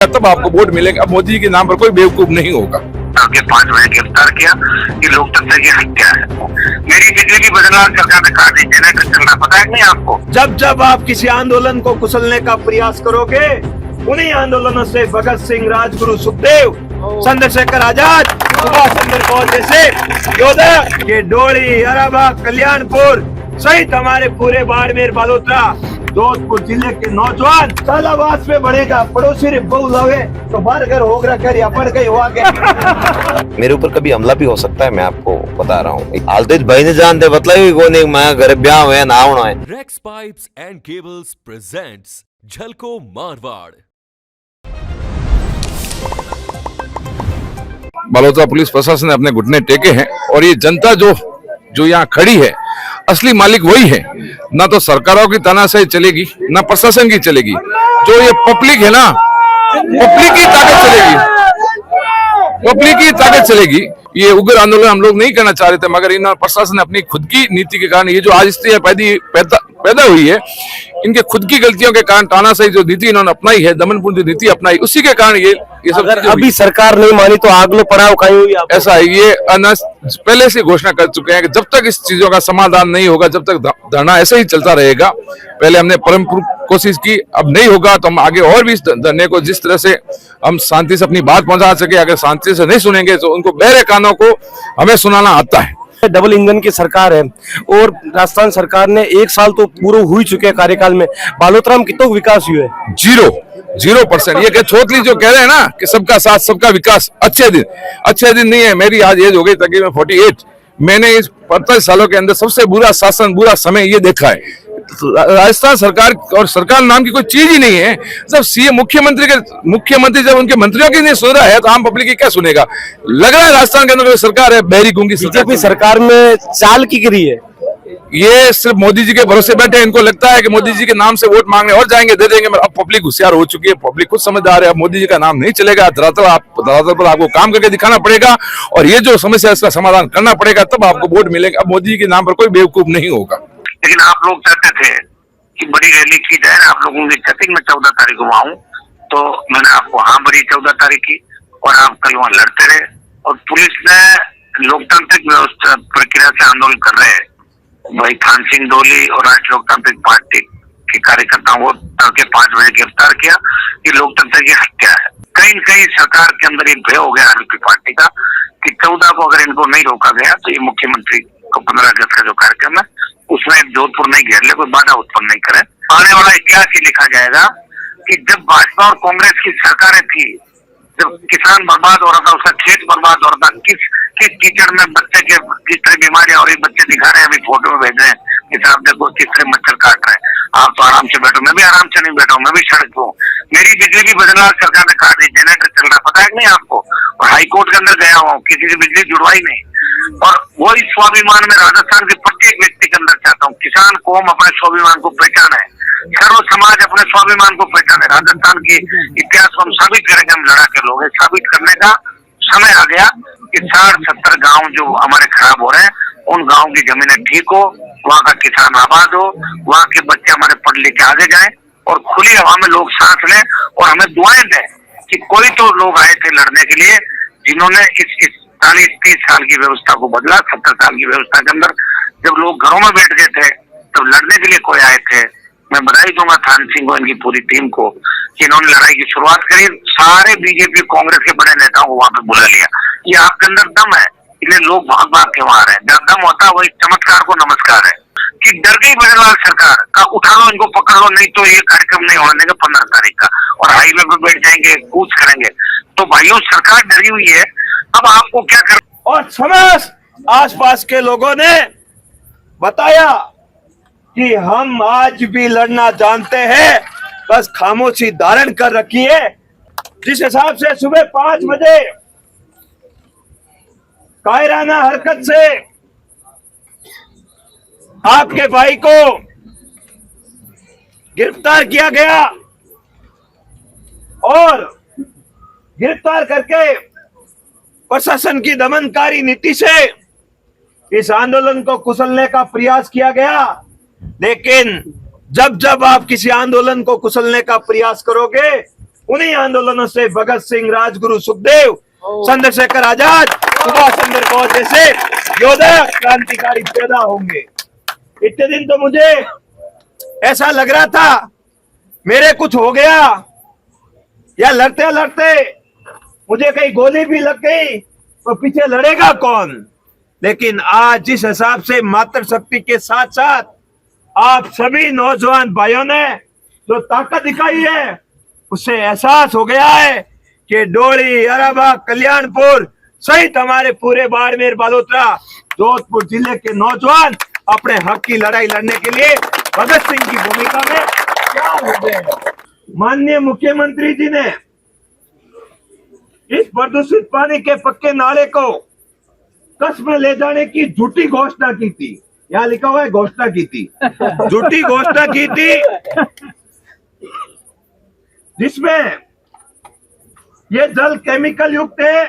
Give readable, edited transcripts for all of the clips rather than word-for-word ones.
तब आपको वोट मिलेगा। अब मोदी जी के नाम पर कोई बेवकूफ नहीं होगा। के 5 महीने गिरफ्तार किया, ये लोकतंत्र की हत्या है। मेरी बिजली की बदलाव सरकार ने कहा दी, जनरेटर चलना पता है नहीं आपको। जब जब आप किसी आंदोलन को कुचलने का प्रयास करोगे, उन्हीं आंदोलनों से भगत सिंह, राजगुरु, सुखदेव, चंद्रशेखर आजाद, सुभाष चंद्र बोस जैसे योद्धा के डोली, अराबाग, कल्याणपुर सहित हमारे पूरे बाड़मेर, बालोतरा, जोधपुर जिले के नौजवान कालावास में बढ़ेगा। पड़ोसी रे बहु लावे तो बार घर होगरा कर या पड़ गई हुआ के मेरे ऊपर कभी हमला भी हो सकता है, मैं आपको बता रहा हूँ। हालतेज भाई ने जानते बतलाई को नहीं, मैं घर ब्याह हुए ना होना है। Rex pipes and cables presents झलको मारवाड़। बालोतरा पुलिस प्रशासन ने अपने घुटने टेके हैं और ये जनता जो यहाँ खड़ी है, असली मालिक वही है। ना तो सरकारों की तानाशाही चलेगी, ना प्रशासन की चलेगी। जो ये पब्लिक है ना, पब्लिक की ताकत चलेगी, पब्लिक की ताकत चलेगी। ये उग्र आंदोलन हम लोग नहीं करना चाह रहे थे, मगर इन प्रशासन ने अपनी खुद की नीति के कारण, ये जो आज स्थितियां पैदा हुई है, इनके खुद की गलतियों के कारण, तानाशाही जो नीति इन्होंने अपनाई है, दमनपूर्ण नीति अपनाई, उसी के कारण ये सब। अगर अभी सरकार नहीं मानी तो आगलो पड़ाव कहीं हुई ऐसा है। ये पहले से घोषणा कर चुके हैं कि जब तक इस चीजों का समाधान नहीं होगा, जब तक धरना ऐसे ही चलता रहेगा। पहले हमने परम कोशिश की, अब नहीं होगा तो हम आगे और भी इस धरने को, जिस तरह से हम शांति से अपनी बात पहुंचा सके, अगर शांति से नहीं सुनेंगे तो उनको बहरे कानों को हमें सुनाना आता है। डबल इंजन की सरकार है और राजस्थान सरकार ने 1 साल तो पूरा हो चुके हैं कार्यकाल में। बालोतरा में कितना विकास हुआ है? 0%। ये छोटली जो कह रहे हैं ना कि सबका साथ सबका विकास, अच्छे दिन नहीं है। मेरी आज एज हो गई तकरीबन 48। मैंने इस 45 सालों के अंदर सबसे बुरा शासन, बुरा समय ये देखा है। राजस्थान सरकार और सरकार नाम की कोई चीज ही नहीं है। जब सीएम मुख्यमंत्री जब उनके मंत्रियों की नहीं सुन रहा है तो आम पब्लिक की क्या सुनेगा। लग रहा है राजस्थान के अंदर सरकार है बहरी गूंगी। बीजेपी सरकार में चाल की गिरी है। ये सिर्फ मोदी जी के भरोसे बैठे। इनको लगता है कि मोदी जी के नाम से वोट मांगने और जाएंगे, दे देंगे। अब पब्लिक होशियार हो चुकी है, पब्लिक खुद समझदार है। अब मोदी जी का नाम नहीं चलेगा, धरातल पर आपको काम करके दिखाना पड़ेगा और ये जो समस्या है इसका समाधान करना पड़ेगा, तब आपको वोट मिलेगा। अब मोदी जी के नाम पर कोई बेवकूफ नहीं होगा। लेकिन आप लोग चाहते थे कि बड़ी रैली की जाए, आप लोगों की चतिंग में 14 तारीख को आऊं, तो मैंने आपको हाँ भरी 14 तारीख की और आप कल वहां लड़ते रहे। और पुलिस ने लोकतांत्रिक व्यवस्था प्रक्रिया से आंदोलन कर रहे हैं भाई थान सिंह डोली और राष्ट्रीय लोकतांत्रिक पार्टी के कार्यकर्ताओं को तड़के 5 बजे गिरफ्तार किया। ये लोकतंत्र की हत्या है। कहीं न कहीं सरकार के अंदर एक भय हो गया आरएलपी पार्टी का कि 14 को अगर इनको नहीं रोका गया तो ये मुख्यमंत्री को 15 अगस्त का जो कार्यक्रम है उसमें जोधपुर नहीं घेर ले, कोई बाधा उत्पन्न नहीं करे। आने वाला इतिहास ही लिखा जाएगा कि जब भाजपा और कांग्रेस की सरकारें थी, जब किसान बर्बाद हो रहा था, उसका खेत बर्बाद हो रहा था, किस कीचड़ में बच्चे के किस तरह बीमारियां हो रही, बच्चे दिखा रहे हैं, अभी फोटो में भेज रहे हैं कि साहब देखो किस तरह मच्छर काट रहे हैं। आप तो आराम से बैठो, मैं भी आराम से नहीं बैठा हूँ, मैं भी सड़क पे हूँ। मेरी बिजली की बदलाव सरकार ने कहा दी, जनरेटर चल रहा पता है नहीं आपको। और हाईकोर्ट के अंदर गया हुआ हूँ, किसी की बिजली जुड़वाई नहीं। और वही स्वाभिमान में राजस्थान के प्रत्येक व्यक्ति के अंदर चाहता हूँ, किसान कौम अपने स्वाभिमान को पहचाने, सर्व समाज अपने स्वाभिमान को पहचाने। राजस्थान की इतिहास को हम साबित करेंगे, हम लड़ा के लोग साबित करने का समय आ गया कि 60-70 गांव जो हमारे खराब हो रहे हैं, उन गांव की जमीनें ठीक हो, वहाँ का किसान आबाद हो, वहाँ के बच्चे हमारे पढ़ लिख के आगे जाएं और खुली हवा में लोग सांस लें और हमें दुआएं दें कि कोई तो लोग आए थे लड़ने के लिए जिन्होंने इस 40-30 साल की व्यवस्था को बदला। 70 साल की व्यवस्था के अंदर जब लोग घरों में बैठ गए थे तब लड़ने के लिए कोई आए थे। मैं बधाई दूंगा थान सिंह को, इनकी पूरी टीम को कि इन्होंने लड़ाई की शुरुआत करी। सारे बीजेपी कांग्रेस के बड़े नेताओं को वहां पे बुला लिया। ये आपके अंदर दम है, इसलिए लोग भाग भाग के वहां रहे। जब दम होता है वही चमत्कार को नमस्कार है कि डर गई बजरंग सरकार का, उठा लो इनको, पकड़ लो, नहीं तो ये कार्यक्रम नहीं होने देंगे 15 तारीख का और हाईवे पे बैठ जाएंगे, कूच करेंगे। तो भाइयों सरकार डरी हुई है, अब आपको क्या कर। और समस्त आसपास के लोगों ने बताया कि हम आज भी लड़ना जानते हैं, बस खामोशी धारण कर रखी है। जिस हिसाब से सुबह 5 बजे कायराना हरकत से आपके भाई को गिरफ्तार किया गया और गिरफ्तार करके प्रशासन की दमनकारी नीति से इस आंदोलन को कुचलने का प्रयास किया गया। लेकिन जब जब आप किसी आंदोलन को कुचलने का प्रयास करोगे, उन्हीं आंदोलनों से भगत सिंह, राजगुरु, सुखदेव, चंद्रशेखर आजाद, सुभाष चंद्र बोस जैसे योद्धा क्रांतिकारी पैदा होंगे। इतने दिन तो मुझे ऐसा लग रहा था मेरे कुछ हो गया, या लड़ते लड़ते मुझे कहीं गोली भी लग गई तो पीछे लड़ेगा कौन। लेकिन आज जिस हिसाब से मातृशक्ति के साथ साथ आप सभी नौजवान भाइयों ने जो ताकत दिखाई है, उससे एहसास हो गया है कि डोली, अराबा, कल्याणपुर सहित हमारे पूरे बाड़मेर, बालोतरा, जोधपुर जिले के नौजवान अपने हक की लड़ाई लड़ने के लिए भगत सिंह की भूमिका में तैयार हो गए। माननीय मुख्यमंत्री जी ने इस प्रदूषित पानी के पक्के नाले को कच्छ में ले जाने की झूठी घोषणा की थी। यहाँ लिखा हुआ है घोषणा की थी, झूठी घोषणा की थी, जिसमें ये जल केमिकल युक्त है।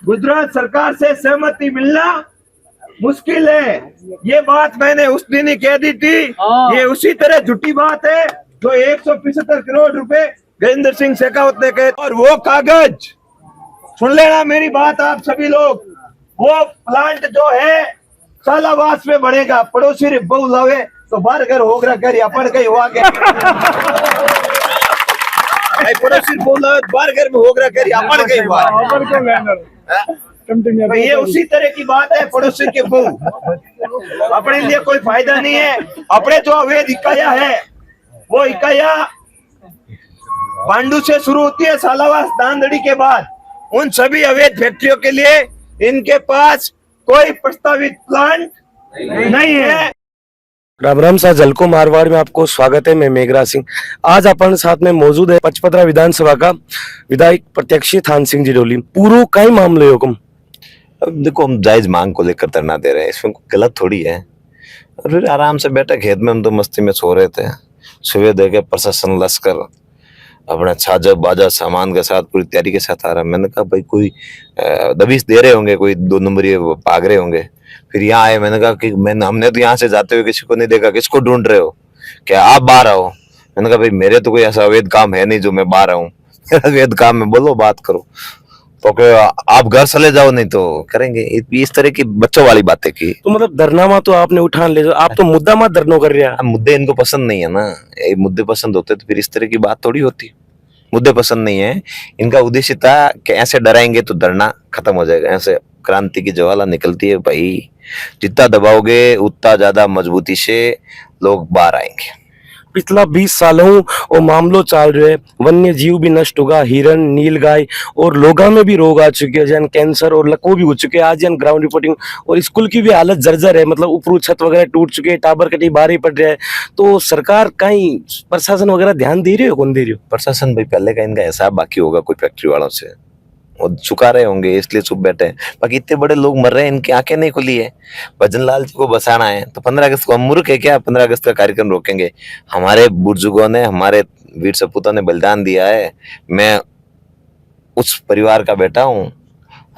गुजरात सरकार से सहमति मिलना मुश्किल है, ये बात मैंने उस दिन ही कह दी थी। ये उसी तरह झूठी बात है जो 175 करोड़ रुपए गजेंद्र सिंह शेखावत ने कहे। और वो कागज, सुन लेना मेरी बात आप सभी लोग, वो प्लांट जो है सालावास में बढ़ेगा। पड़ोसी रे बहु लावे तो बार घर होगरा कर अपन कहीं हुआ गया पड़ोसी बहु लावे बार घर में होगरा कर अपन कहीं हुआ। तो ये उसी तरह की बात है, पड़ोसी के बहु अपने लिए कोई फायदा नहीं है। अपने जो अवैध इकाइया है वो इकाइया पांडु से शुरू होती है, सालावास, दांदड़ी के बाद। उन सभी अवैध फैक्ट्रियों के लिए इनके पास कोई प्रस्तावित प्लांट नहीं है। राम राम सा जलको मारवाड़ में आपको स्वागत है। मैं मेघराज सिंह। आज अपन साथ में मौजूद है पचपदरा विधानसभा का विधायक प्रत्याशी थान सिंह जी डोली। पूरो कई मामले हुक्म। अब देखो, हम जायज मांग को लेकर धरना दे रहे हैं, इसमें गलत थोड़ी है। और फिर आराम से बैठे खेत में, हम तो मस्ती में सो रहे थे। सुबह देखे प्रशासन, लश्कर अपना छाजा बाजा सामान के साथ पूरी तैयारी के साथ आ रहा। मैंने कहा भाई कोई दबिश दे रहे होंगे, कोई 2 नंबरी भाग रहे होंगे। फिर यहाँ आए, मैंने कहा कि हमने तो यहाँ से जाते हुए किसी को नहीं देखा, किसको ढूंढ रहे हो, क्या आप बाहर आओ। मैंने कहा भाई मेरे तो कोई ऐसा अवैध काम है नहीं जो मैं बाहर आऊँ, अवैध काम में बोलो, बात करो। तो आप घर चले जाओ, नहीं तो करेंगे। इस तरह की बच्चों वाली बातें की। तो मतलब धरना तो आपने उठान ले, आप तो मुद्दा मत धरनो कर रहे हैं। मुद्दे इनको पसंद नहीं है ना, ये मुद्दे पसंद होते तो फिर इस तरह की बात थोड़ी होती। मुद्दे पसंद नहीं है, इनका उद्देश्य था कि ऐसे डराएंगे तो धरना खत्म हो जाएगा, ऐसे क्रांति की ज्वाला निकलती है भाई। जितना दबाओगे उतना ज्यादा मजबूती से लोग बाहर आएंगे। पिछला 20 सालों और मामलों चल रहे हैं, वन्य जीव भी नष्ट होगा, हिरन, नीलगाय और लोगा में भी रोग आ चुके हैं, जन कैंसर और लकवा भी हो चुके हैं। आज जन ग्राउंड रिपोर्टिंग और स्कूल की भी हालत जर्जर है, मतलब ऊपर छत वगैरह टूट चुके हैं, टावर कटी बाहर ही पड़ रहा है। तो सरकार कहीं प्रशासन वगैरह ध्यान दे रही हो, कौन दे रही हो? प्रशासन भाई पहले का इनका हिसाब बाकी होगा कोई फैक्ट्री वालों से, वो चुका रहे होंगे इसलिए चुप बैठे हैं। बाकी इतने बड़े लोग मर रहे हैं, इनकी आंखें नहीं खुली है। भजन लाल जी को बसाना है तो 15 अगस्त को हम मूर्ख है क्या? 15 अगस्त का कार्यक्रम रोकेंगे? हमारे बुजुर्गों ने, हमारे वीर सपूतों ने बलिदान दिया है। मैं उस परिवार का बेटा हूँ,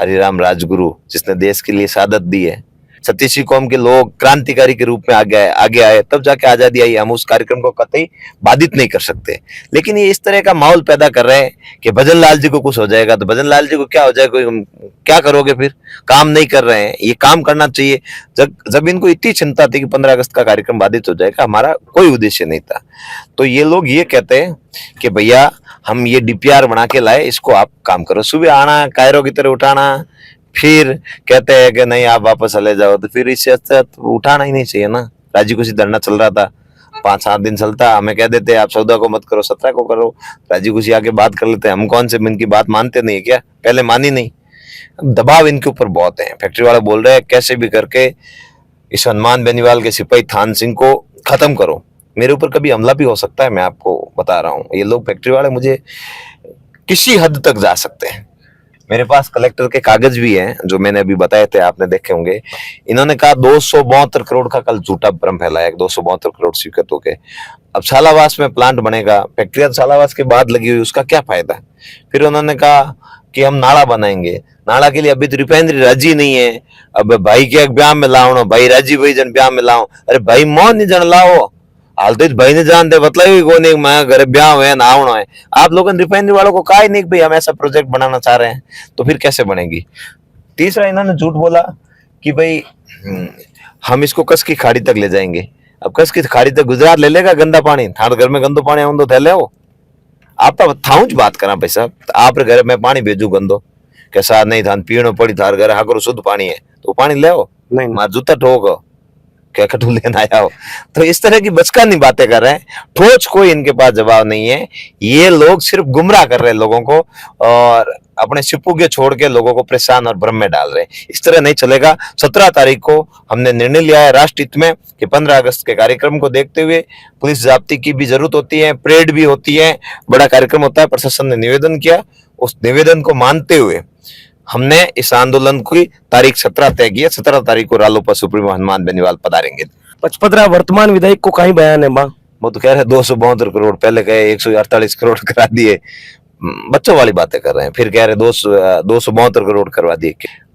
हरिराम राजगुरु, जिसने देश के लिए शहादत दी है। छत्तीसी कौम के लोग क्रांतिकारी के रूप में आगे आए, तब जाके आजादी आई। हम उस कार्यक्रम को कतई बाधित नहीं कर सकते, लेकिन ये इस तरह का माहौल पैदा कर रहे हैं कि भजन लाल जी को कुछ हो जाएगा तो भजन लाल जी को क्या हो जाएगा, क्या करोगे फिर? काम नहीं कर रहे हैं, ये काम करना चाहिए। जब इनको इतनी चिंता थी कि 15 अगस्त का कार्यक्रम बाधित हो जाएगा, हमारा कोई उद्देश्य नहीं था। तो ये लोग ये कहते हैं कि भैया हम ये DPR बना के लाए, इसको आप काम करो। सुबह आना, कायरों की तरह उठाना, फिर कहते हैं कि नहीं आप वापस चले जाओ। तो फिर इससे अच्छा उठाना ही नहीं चाहिए ना। राजी खुशी धरना चल रहा था, 5-7 दिन चलता, हमें कह देते आप 14 को मत करो, 17 को करो, राजी खुशी आके बात कर लेते। हम कौन से इनकी बात मानते नहीं क्या? पहले मानी नहीं। दबाव इनके ऊपर बहुत है। फैक्ट्री वाले बोल रहे हैं कैसे भी करके इस हनुमान बेनीवाल के सिपाही थान सिंह को खत्म करो। मेरे ऊपर कभी हमला भी हो सकता है, मैं आपको बता रहा हूँ। ये लोग फैक्ट्री वाले मुझे किसी हद तक जा सकते हैं। मेरे पास कलेक्टर के कागज भी हैं जो मैंने अभी बताए थे, आपने देखे होंगे। इन्होंने कहा 272 करोड़ का कल झूठा भ्रम फैलाया, 272 करोड़ स्वीकृत हो गए। अब सालावास में प्लांट बनेगा, फैक्ट्रियां सालावास के बाद लगी हुई, उसका क्या फायदा? फिर उन्होंने कहा कि हम नाला बनाएंगे, नाला के लिए अभी तो रिफाइनरी राजी नहीं है। अब भाई के ब्याह में लाओ, भाई राजी भाई जन ब्याह में लाओ। अरे भाई मोहन नहीं जन लाओ, हाल तो इस भाई ने जान दे मतलब ही कोई नहीं, मैं घर ब्याह हुए ना आवनो है। आप लोगों ने रिफाइनरी वालों को कहा ही नहीं कि भाई हम ऐसा प्रोजेक्ट बनाना चाह रहे हैं, तो फिर कैसे बनेगी। तीसरा इन्होंने झूठ बोला कि भाई हम इसको कस की खाड़ी तक ले जाएंगे। अब कस की खाड़ी तक गुजरात ले लेगा गंदा पानी, थार घर में गंदो पानी आऊं तो थैले हो आप थाऊं बात करा भाई साहब, आप घर में पानी भेजू गंदो कैसा नहीं थान पीणो पड़ी थार घर हाकरो शुद्ध पानी है तो पानी ले आओ, नहीं मार जूता ठोको क्या कटू लेना आया हो। तो इस तरह की बचकानी बातें कर रहे हैं, ठोस कोई इनके पास जवाब नहीं है। ये लोग सिर्फ गुमराह कर रहे हैं लोगों को और अपने सिपुगे छोड़ के लोगों को परेशान और भ्रम में डाल रहे हैं। इस तरह नहीं चलेगा। 17 तारीख को हमने निर्णय लिया है राष्ट्र हित में कि 15 अगस्त के कार्यक्रम को देखते हुए पुलिस जाब्ती की भी जरूरत होती है, परेड भी होती है, बड़ा कार्यक्रम होता है। प्रशासन ने निवेदन किया, उस निवेदन को मानते हुए हमने इस आंदोलन की तारीख 17 तय की है। 17 तारीख को रालोपा सुप्रीमो हनुमान बेनीवाल पधारेंगे। पचपदरा वर्तमान विधायक को कहीं बयान है माँ, वो तो कह रहे 272 करोड़, पहले कहे 148 करोड़ करा दिए, बच्चों वाली बातें कर रहे हैं। फिर कह रहे 272 करोड़ करवा दिए।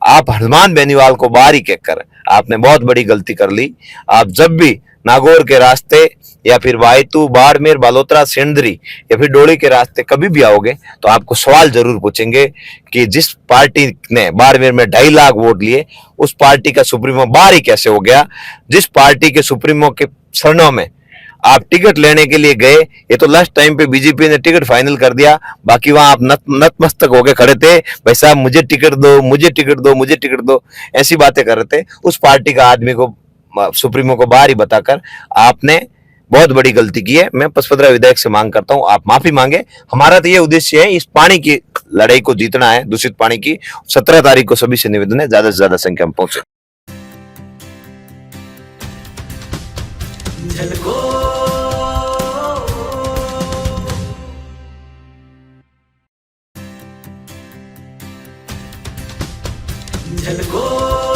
आप हनुमान बेनीवाल को बाहर ही कहकर आपने बहुत बड़ी गलती कर ली। आप जब भी नागौर के रास्ते या फिर वायतू, बाड़मेर, बालोतरा, सिंदरी या फिर डोली के रास्ते कभी भी आओगे तो आपको सवाल जरूर पूछेंगे कि जिस पार्टी ने बाड़मेर में 2.5 लाख वोट लिए उस पार्टी का सुप्रीमो बाहर ही कैसे हो गया। जिस पार्टी के सुप्रीमो के शरणों में आप टिकट लेने के लिए गए, ये तो लास्ट टाइम पे बीजेपी ने टिकट फाइनल कर दिया, बाकी वहां आप नतमस्तक होके खड़े थे, भाई साहब मुझे टिकट दो, मुझे टिकट दो, मुझे टिकट दो, ऐसी बातें कर रहे थे। उस पार्टी का आदमी को सुप्रीमो को बाहर ही बताकर आपने बहुत बड़ी गलती की है। मैं पचपदरा विधायक से मांग करता हूं आप माफी मांगे। हमारा तो ये उद्देश्य है इस पानी की लड़ाई को जीतना है, दूषित पानी की। 17 तारीख को सभी से निवेदन है ज्यादा से ज्यादा संख्या में पहुंचे। झलको